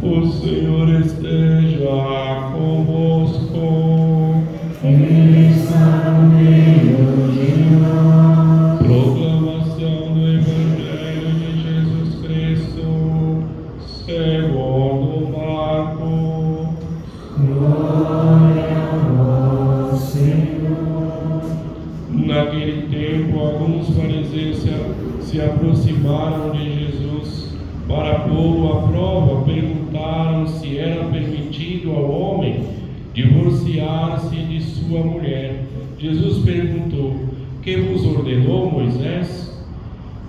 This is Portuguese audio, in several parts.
O Senhor esteja convosco. Ele está no meio de nós. Proclamação do Evangelho de Jesus Cristo, segundo Marcos. Glória a vós, Senhor. Naquele tempo, alguns fariseus se aproximaram de Jesus para pô-lo à prova. Perguntaram se era permitido ao homem divorciar-se de sua mulher. Jesus perguntou: que vos ordenou Moisés?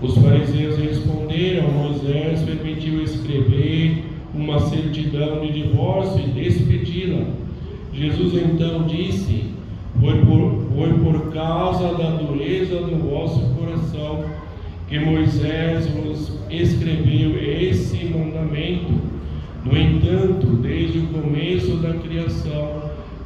Os fariseus responderam: Moisés permitiu escrever uma certidão de divórcio e despedi-la. Jesus então disse: Foi por causa da dureza do vosso coração que Moisés vos escreveu esse mandamento. No entanto, desde o começo da criação,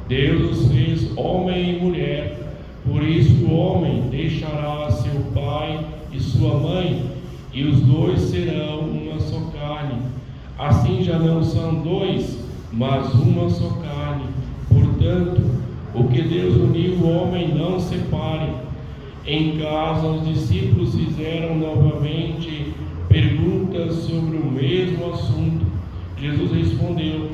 Deus os fez homem e mulher. Por isso o homem deixará seu pai e sua mãe, e os dois serão uma só carne. Assim já não são dois, mas uma só carne. Portanto, o que Deus uniu, o homem não separe. Em casa, os discípulos fizeram novamente perguntas sobre o mesmo assunto. Jesus respondeu: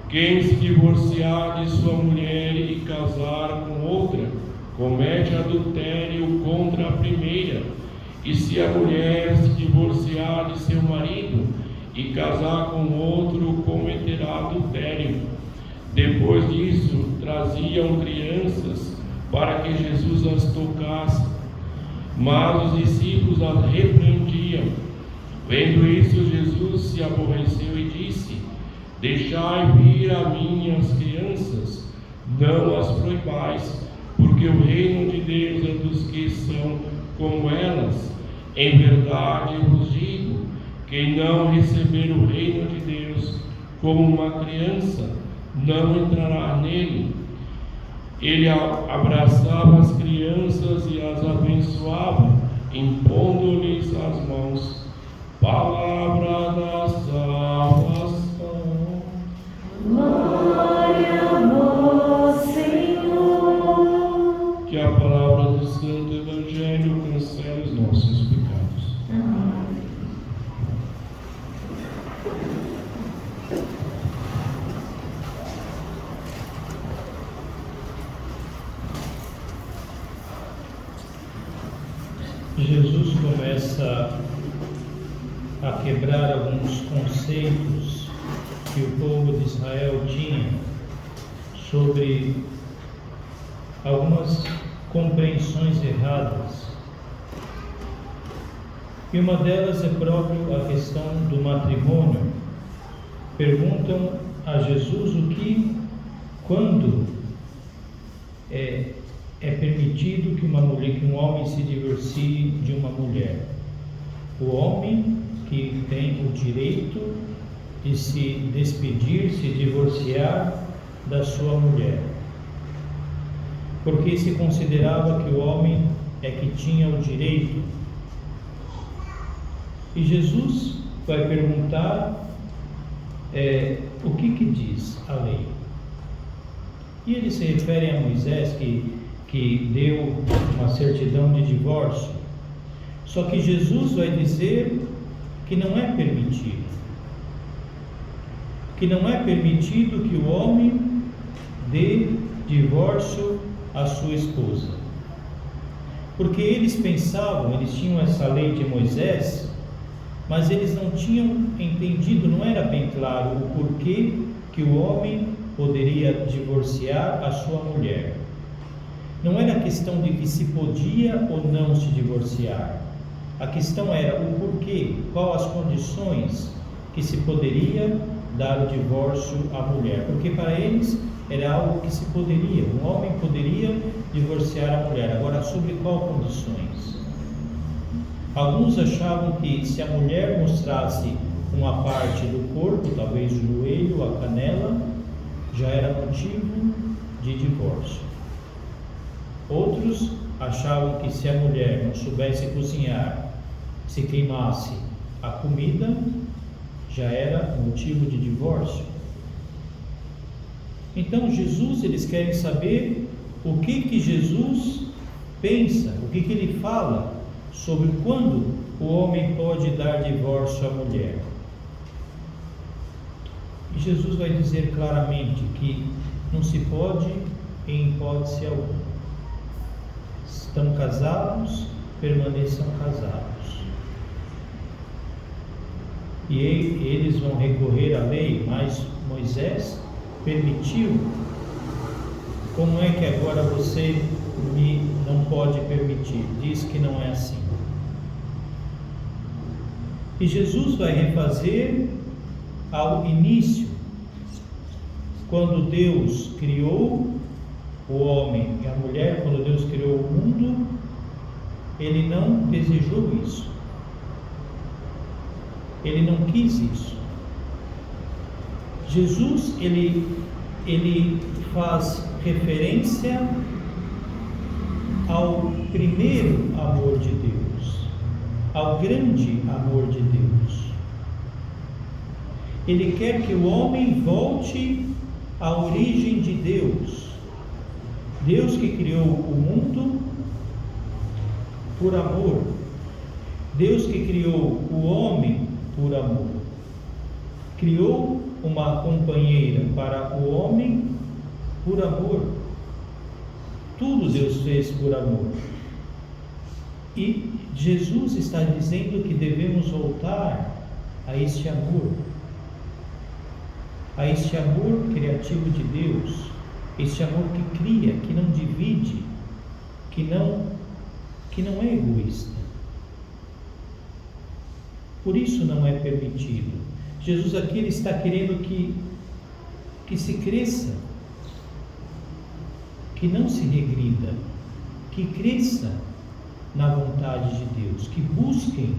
quem se divorciar de sua mulher e casar com outra, comete adultério contra a primeira. E se a mulher se divorciar de seu marido e casar com outro, cometerá adultério. Depois disso, traziam crianças para que Jesus as tocasse, mas os discípulos as repreendiam. Vendo isso, Jesus se aborreceu e disse: deixai vir a mim as crianças, não as proibais, porque o reino de Deus é dos que são como elas. Em verdade eu vos digo, quem não receber o reino de Deus como uma criança, não entrará nele. Ele abraçava as crianças e as abençoava, impondo-lhes as mãos. Palavra da salvação. Glória a vós, Senhor. Que a palavra do Santo Evangelho cancele os nossos pecados. Amém. Jesus começa a quebrar alguns conceitos que o povo de Israel tinha sobre algumas compreensões erradas. E uma delas é próprio a questão do matrimônio. Perguntam a Jesus quando é permitido que um homem se divorcie de uma mulher. O homem que tem o direito de se despedir, se divorciar da sua mulher. Porque se considerava que o homem é que tinha o direito. E Jesus vai perguntar o que diz a lei. E ele se refere a Moisés que deu uma certidão de divórcio. Só que Jesus vai dizer que não é permitido. Que não é permitido que o homem dê divórcio à sua esposa. Porque eles pensavam, eles tinham essa lei de Moisés, mas eles não tinham entendido, não era bem claro o porquê que o homem poderia divorciar a sua mulher. Não era questão de que se podia ou não se divorciar. A questão era o porquê, quais as condições que se poderia dar o divórcio à mulher. Porque para eles era algo que se poderia, um homem poderia divorciar a mulher. Agora, sobre quais condições? Alguns achavam que se a mulher mostrasse uma parte do corpo, talvez o joelho, a canela, já era motivo de divórcio. Outros achavam que se a mulher não soubesse cozinhar, se queimasse a comida, já era motivo de divórcio. Então eles querem saber o que Jesus pensa, o que ele fala sobre quando o homem pode dar divórcio à mulher. E Jesus vai dizer claramente que não se pode em hipótese alguma. Estão casados, permaneçam casados. E eles vão recorrer à lei, mas Moisés permitiu. Como é que agora você não pode permitir? Diz que não é assim. E Jesus vai refazer ao início, quando Deus criou o homem e a mulher, quando Deus criou o mundo, Ele não desejou isso. Ele não quis isso. Jesus, ele faz referência ao primeiro amor de Deus, ao grande amor de Deus. Ele quer que o homem volte à origem de Deus. Deus que criou o mundo por amor. Deus que criou o homem por amor. Criou uma companheira para o homem por amor. Tudo Deus fez por amor. E Jesus está dizendo que devemos voltar a este amor. A este amor criativo de Deus. Este amor que cria, que não divide, que não é egoísta. Por isso não é permitido. Jesus aqui ele está querendo que se cresça, que não se regrida, que cresça na vontade de Deus, que busquem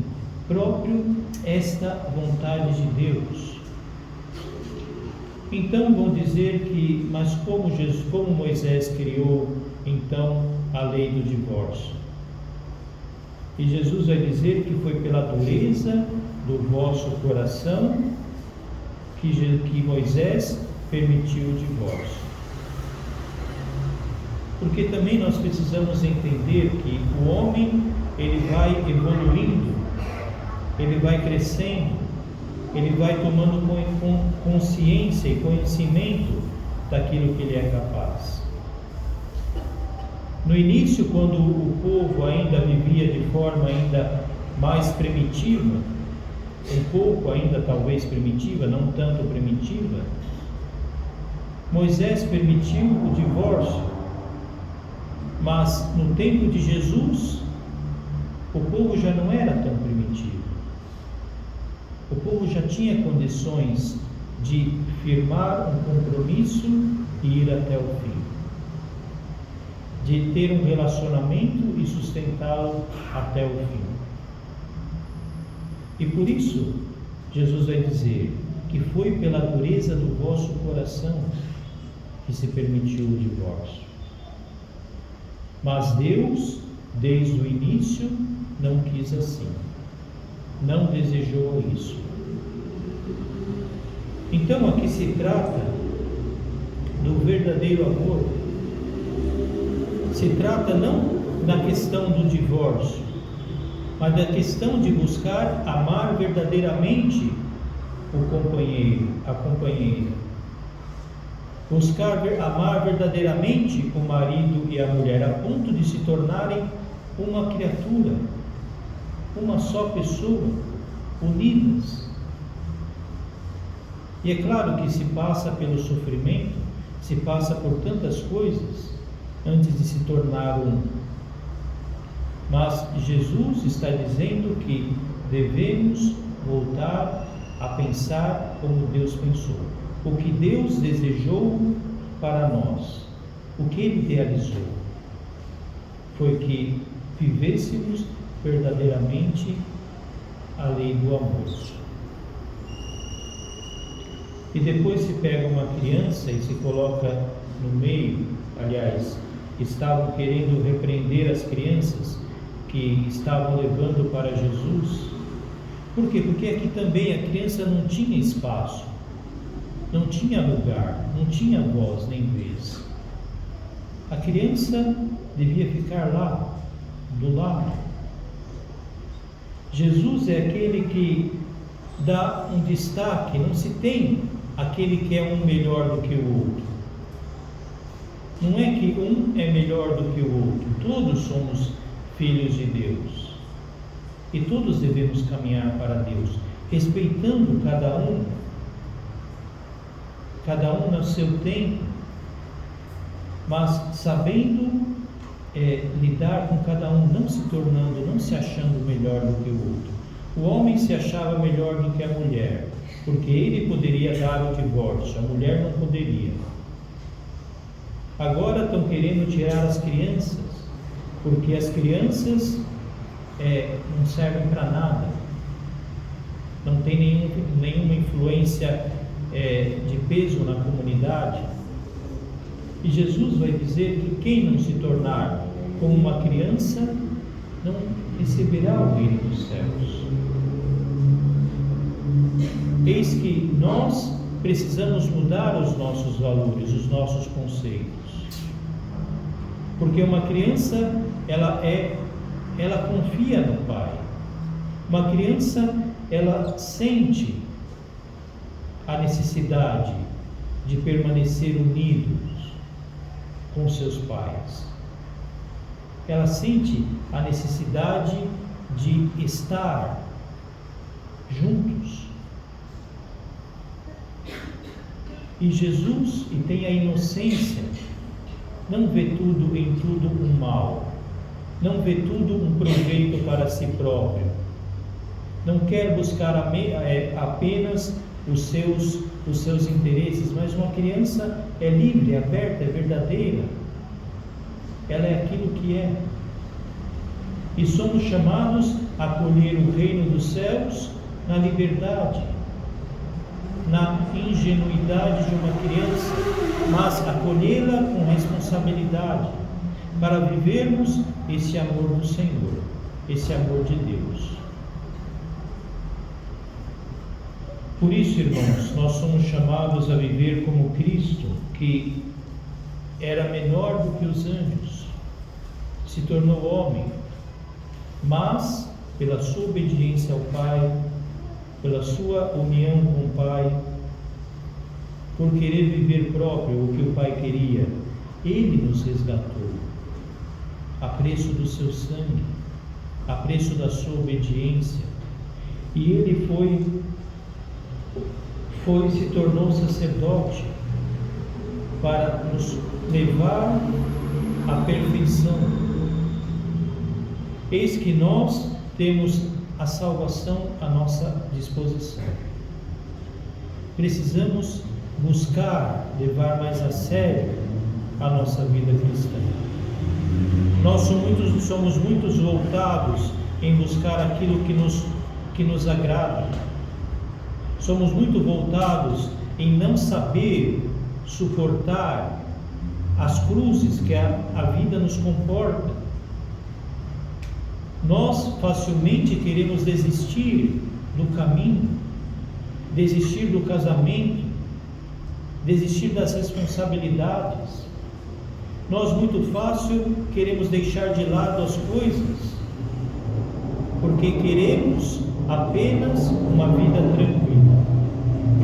próprio esta vontade de Deus. Então vão dizer que, mas como Moisés criou então a lei do divórcio? E Jesus vai dizer que foi pela dureza do vosso coração que Moisés permitiu o divórcio. Porque também nós precisamos entender que o homem ele vai evoluindo, ele vai crescendo, ele vai tomando consciência e conhecimento daquilo que ele é capaz. No início, quando o povo ainda vivia de forma ainda mais primitiva, um pouco ainda talvez primitiva, não tanto primitiva, Moisés permitiu o divórcio, mas no tempo de Jesus, o povo já não era tão primitivo. O povo já tinha condições de firmar um compromisso e ir até o fim, de ter um relacionamento e sustentá-lo até o fim. E por isso, Jesus vai dizer que foi pela dureza do vosso coração que se permitiu o divórcio. Mas Deus, desde o início, não quis assim, não desejou isso. Então aqui se trata do verdadeiro amor. Se trata não da questão do divórcio, mas da questão de buscar amar verdadeiramente o companheiro, a companheira. Buscar amar verdadeiramente o marido e a mulher, a ponto de se tornarem uma criatura, uma só pessoa, unidas. E é claro que se passa pelo sofrimento, se passa por tantas coisas antes de se tornar um. Mas Jesus está dizendo que devemos voltar a pensar como Deus pensou. O que Deus desejou para nós, o que Ele idealizou, foi que vivêssemos verdadeiramente a lei do amor. E depois se pega uma criança e se coloca no meio. Aliás, estavam querendo repreender as crianças que estavam levando para Jesus, Por quê? Porque aqui também a criança não tinha espaço, não tinha lugar, não tinha voz nem vez. A criança devia ficar lá, do lado. Jesus é aquele que dá um destaque, não se tem aquele que é um melhor do que o outro. Não é que um é melhor do que o outro, todos somos filhos de Deus e todos devemos caminhar para Deus, respeitando cada um no seu tempo, mas sabendo lidar com cada um, não se tornando, não se achando melhor do que o outro. O homem se achava melhor do que a mulher, porque ele poderia dar o divórcio, a mulher não poderia. Agora estão querendo tirar as crianças, porque as crianças não servem para nada, não tem nenhuma influência de peso na comunidade. E Jesus vai dizer que quem não se tornar como uma criança não receberá o reino dos céus. Eis que nós precisamos mudar os nossos valores, os nossos conceitos. Porque uma criança, ela confia no pai. Uma criança, ela sente a necessidade de permanecer unidos com seus pais. Ela sente a necessidade de estar juntos. E Jesus, e tem a inocência, não vê tudo em tudo um mal, não vê tudo um proveito para si próprio, não quer buscar apenas os seus interesses, mas uma criança é livre, é aberta, é verdadeira, ela é aquilo que é, e somos chamados a acolher o reino dos céus na liberdade, na ingenuidade de uma criança, mas acolhê-la com responsabilidade, para vivermos esse amor do Senhor, esse amor de Deus. Por isso, irmãos, nós somos chamados a viver como Cristo, que era menor do que os anjos, se tornou homem, mas pela sua obediência ao Pai, pela sua união com o Pai, por querer viver próprio o que o Pai queria, Ele nos resgatou, a preço do seu sangue, a preço da sua obediência, e Ele se tornou sacerdote para nos levar à perfeição. Eis que nós temos a salvação à nossa disposição. Precisamos buscar levar mais a sério a nossa vida cristã. Nós somos muito voltados em buscar aquilo que nos agrada. Somos muito voltados em não saber suportar as cruzes que a vida nos comporta. Nós facilmente queremos desistir do caminho, desistir do casamento, desistir das responsabilidades. Nós muito fácil queremos deixar de lado as coisas, porque queremos apenas uma vida tranquila.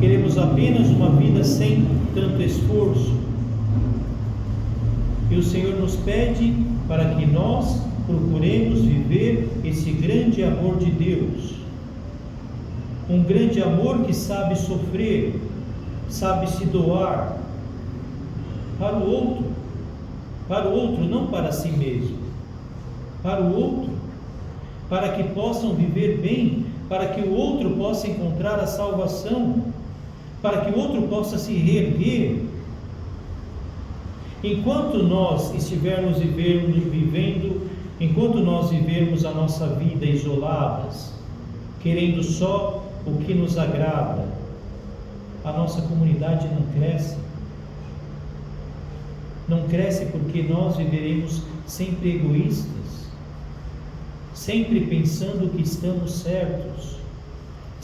Queremos apenas uma vida sem tanto esforço. E o Senhor nos pede para que nós procuremos viver esse grande amor de Deus. Um grande amor que sabe sofrer, sabe se doar para o outro, não para si mesmo, para o outro, para que possam viver bem, para que o outro possa encontrar a salvação, para que o outro possa se reerguer. Enquanto nós estivermos enquanto nós vivermos a nossa vida isoladas, querendo só o que nos agrada, a nossa comunidade não cresce. Não cresce porque nós viveremos sempre egoístas, sempre pensando que estamos certos,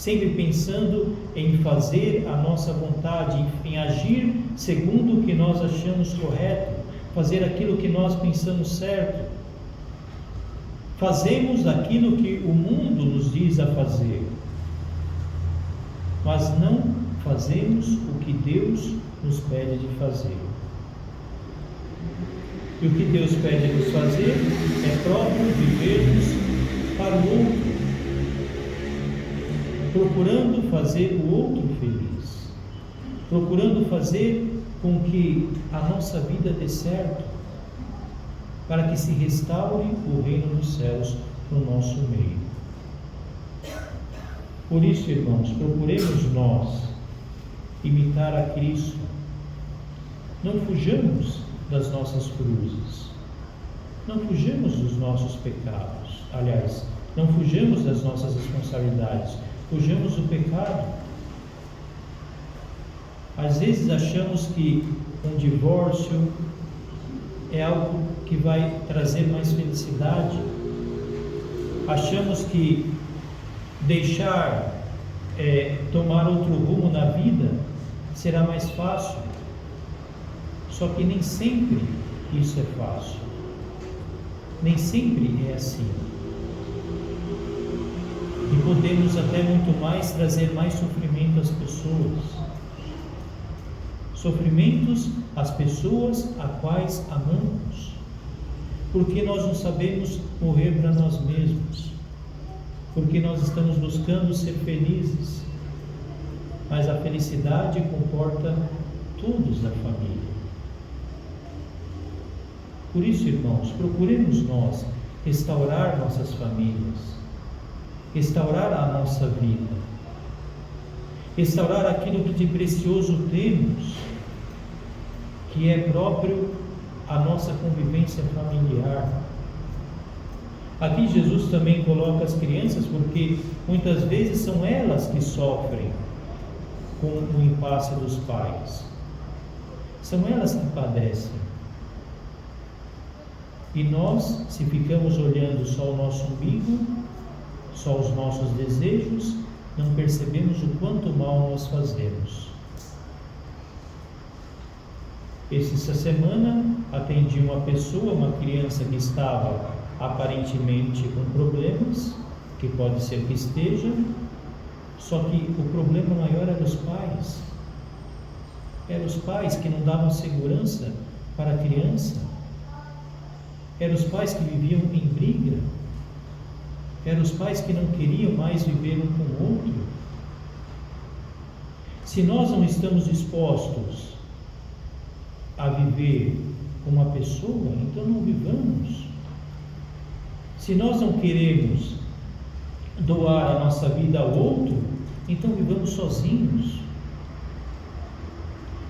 sempre pensando em fazer a nossa vontade, em agir segundo o que nós achamos correto, fazer aquilo que nós pensamos certo. Fazemos aquilo que o mundo nos diz a fazer, mas não fazemos o que Deus nos pede de fazer. E o que Deus pede de nos fazer é próprio vivermos para o outro, procurando fazer o outro feliz, procurando fazer com que a nossa vida dê certo, para que se restaure o reino dos céus no nosso meio. Por isso, irmãos, procuremos nós imitar a Cristo. Não fujamos das nossas cruzes, não fujamos dos nossos pecados, aliás, não fujamos das nossas responsabilidades, fujamos do pecado. Às vezes achamos que um divórcio é algo que vai trazer mais felicidade, achamos que deixar tomar outro rumo na vida será mais fácil. Só que nem sempre isso é fácil, nem sempre é assim, e podemos até muito mais trazer mais sofrimento às pessoas, sofrimentos às pessoas a quais amamos, porque nós não sabemos morrer para nós mesmos, porque nós estamos buscando ser felizes, mas a felicidade comporta todos da família. Por isso, irmãos, procuremos nós restaurar nossas famílias, restaurar a nossa vida, restaurar aquilo que de precioso temos, que é próprio à nossa convivência familiar. Aqui Jesus também coloca as crianças, porque muitas vezes são elas que sofrem com o impasse dos pais, são elas que padecem. E nós, se ficamos olhando só o nosso umbigo, só os nossos desejos, não percebemos o quanto mal nós fazemos. Essa semana atendi uma pessoa, uma criança que estava aparentemente com problemas, que pode ser que esteja, só que o problema maior era os pais. Eram os pais que não davam segurança para a criança. Eram os pais que viviam em briga. Eram os pais que não queriam mais viver um com o outro. Se nós não estamos dispostos a viver com uma pessoa, então não vivamos. Se nós não queremos doar a nossa vida ao outro, então vivamos sozinhos.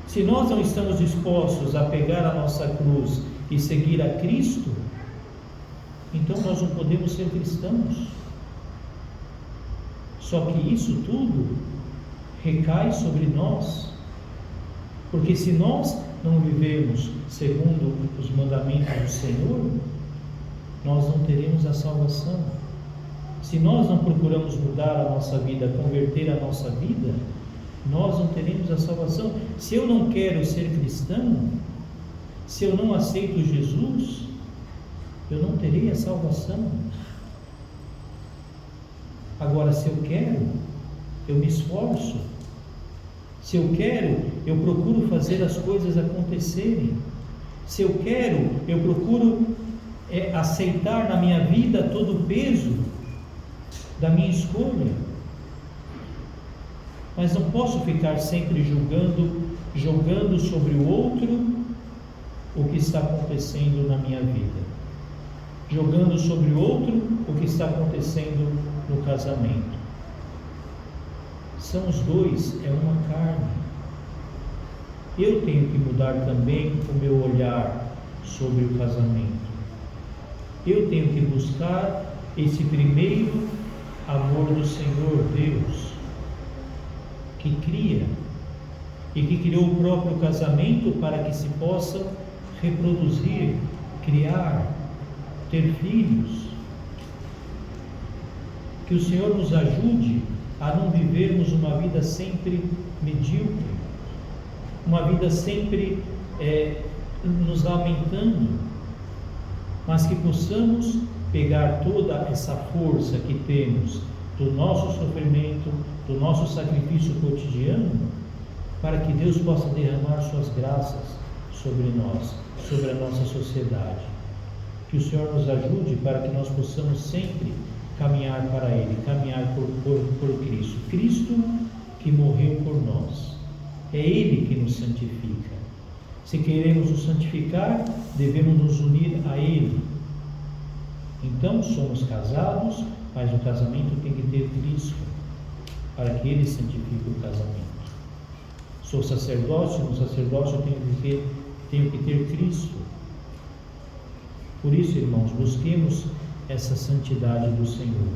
Se nós não estamos dispostos a pegar a nossa cruz e seguir a Cristo, então nós não podemos ser cristãos. Só que isso tudo recai sobre nós, porque se nós não vivemos segundo os mandamentos do Senhor, nós não teremos a salvação. Se nós não procuramos mudar a nossa vida, converter a nossa vida, nós não teremos a salvação. Se eu não quero ser cristão, se eu não aceito Jesus, eu não terei a salvação. Agora, se eu quero, eu me esforço. Se eu quero, eu procuro fazer as coisas acontecerem. Se eu quero, eu procuro aceitar na minha vida todo o peso da minha escolha. Mas não posso ficar sempre jogando sobre o outro o que está acontecendo na minha vida, jogando sobre o outro o que está acontecendo no casamento. São os dois, é uma carne. Eu tenho que mudar também o meu olhar sobre o casamento. Eu tenho que buscar esse primeiro amor do Senhor Deus, que cria e que criou o próprio casamento para que se possa reproduzir, criar, ter filhos. Que o Senhor nos ajude a não vivermos uma vida sempre medíocre, uma vida sempre nos lamentando, mas que possamos pegar toda essa força que temos do nosso sofrimento, do nosso sacrifício cotidiano, para que Deus possa derramar suas graças sobre nós, sobre a nossa sociedade. Que o Senhor nos ajude para que nós possamos sempre caminhar para Ele, caminhar por Cristo. Cristo que morreu por nós. É Ele que nos santifica. Se queremos nos santificar, devemos nos unir a Ele. Então, somos casados, mas o casamento tem que ter Cristo, para que Ele santifique o casamento. Sou sacerdócio, no sacerdócio tenho que ter Cristo. Por isso, irmãos, busquemos essa santidade do Senhor,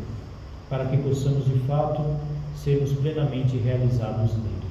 para que possamos de fato sermos plenamente realizados nele.